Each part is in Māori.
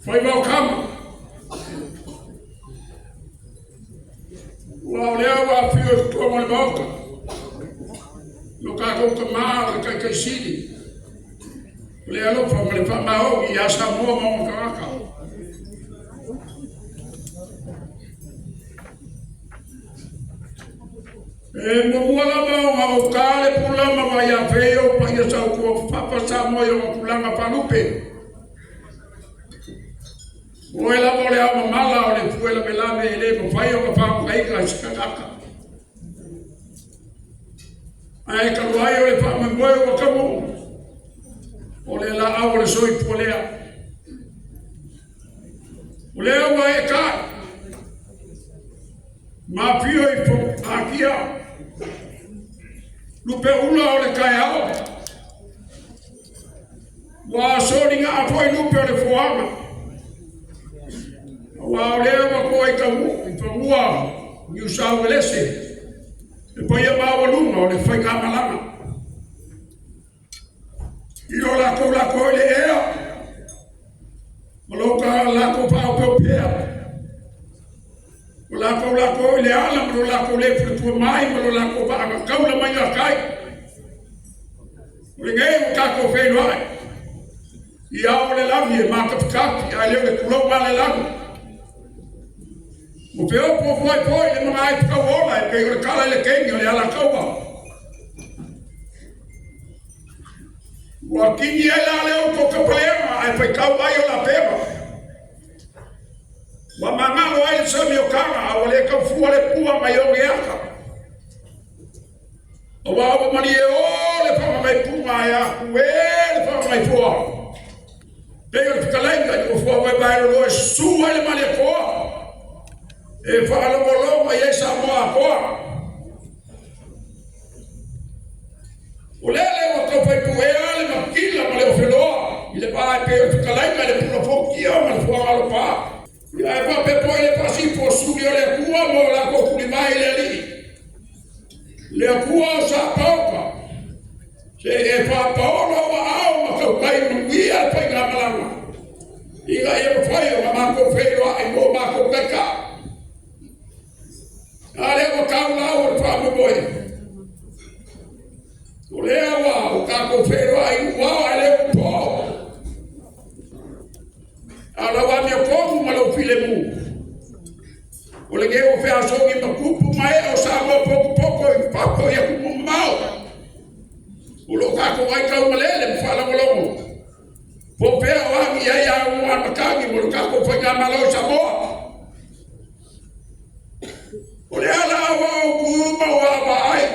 Foi mau kama. Wa leo wa fio ko mo boka. Lo ka ko ka ma ka sidi. Le lo fa mo fa ma o ya sa mo ka. Mo wala ba o kale pula ma ya feo pa ya sa ko papa sa mo yo pula ma palupe. Wela mo le ama mala o le fuela belame ele mo fai o ka kai ka skaka. Ai ka wai o le pa mo o ka mo. O le la a o le soi polea. O le wa e ka. Ma pio i po akia. Lupe ula o le kai ao. Wa soringa a foi lupe o le fuama. Wa o leo wa koe ka ua New South Wales. E poi e maua lunga o le whai ka malanga. Iro lako le ea. Maloka lako pao peo pea. Lako le ala, malo lako le putua mai, malo lako pa anga kaula mai a kai. O le ngei o kako whenu ai. I ao le lami e maka pikaki, a leo le kulau ma le lami. O peo po foi le mga ai pika wola e kei ore kala le kengi o le ala kaua. Ua kini e la leo ko kapalema ai pai kau ai o la pema. Wa mangalo ai le sami o kanga a le kau fua le pua mai o geaka. O wa mani e o le pama mai puma ai a kue le pama mai fua. Pega le pikalenga i o fua vai bai lo e sua le mani e koa. E whaalongolonga i e sa moa koa. O lele o tau pai puea le makila ma le o wheloa. I le pae pe o tukalainga le puna pokia ma le whaangalo paa. I ai pape poi le pasi po suri o le kua mo la kokuri mai le li. Le kua o sa pauka. Se e whapaolo wa ao ma kau kai nuia pai ngā malanga. Iga e o whai o ma mako wheloa i mo mako kaika. Ale o kaula o pramu boy. O le awa o kako fero ai wa ale o po. Ala wa me ko mo lo filemu. O le ge o fe asongi makupu mai o sa mo poko i pako ya ku mau. O lo kako ai ka malele fala mo lo. Po pe wa mi ya o makangi mo kako foi ga malo sa mo. O le ala awa o kuma wa ai.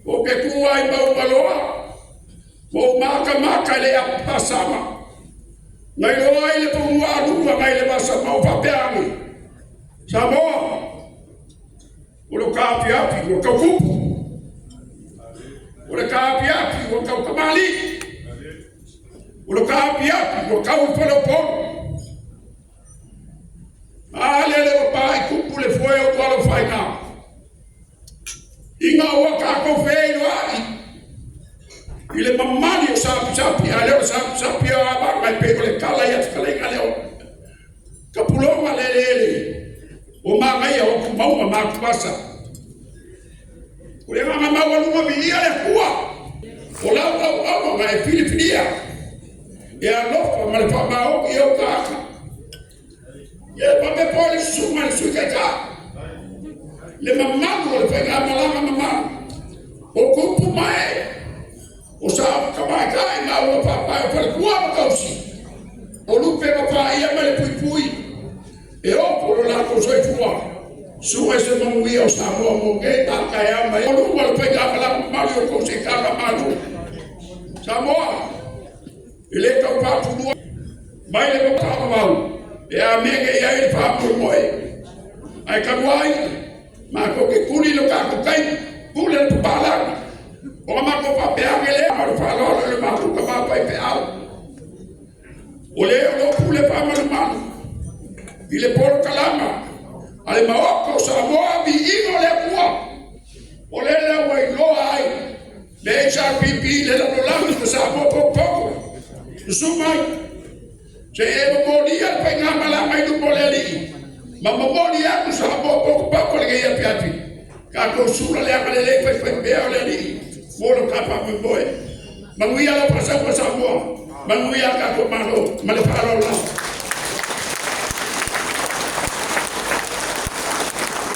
O ke kua i mau maloa. O maka le a pasama. Ngai loa i le pungua arupa ngai le masa mau papeangi. Samoa. O le kapiapi o kaukupu. O le kapiapi o kaukamali. O le kapiapi o kaupolopono. Ale le pai kupu le foi o qualo fai na. Inga o kako feino ai. Ile mamali o sapi ale o sapi a ba mai pego le kala ya kala ngale o. Kapulonga le. O mama ia o kumau ma pasa. O le mama ma wa mi ia le kua. O la ma e Filipia. E a lofa ma le pa ma o ia o kaka. E pape pole suma le suikaka. Le mamago le pega malanga mama. O kupu mai. O sa kamai kai na o papa o pele kua kausi. O lupe papa ia mele pui. E o polo la ko soi fua. Su ese mo wi o sa mo ke ta kai ama. O lu le pega malanga mama o ko se kaka malu. Samoa. Ele ka pa fu. Mai le papa mau. E a mege ia i papu moi. Ai ka wai. Ma ko ke kuli lo ka ko kai. Kule le pala. O ma ko pa pe angele ma lo fa lo le ma ko ka pa pe au. O le lo kule pa ma ma. Ile por kalama. Ale ma o ko sa mo bi ino le kwa. O le la wai lo ai. Le sa pipi le lo la sa mo po. Sumai. Se e mori al pe nga mala mai du boleli. Ma mori aku sa bo pa ko le ia piapi. Ka ko sura le akale le pe be ole ni. Moro ka pa me boy. Manguia la pasa mo. Manguia ka ko malo, male palo la.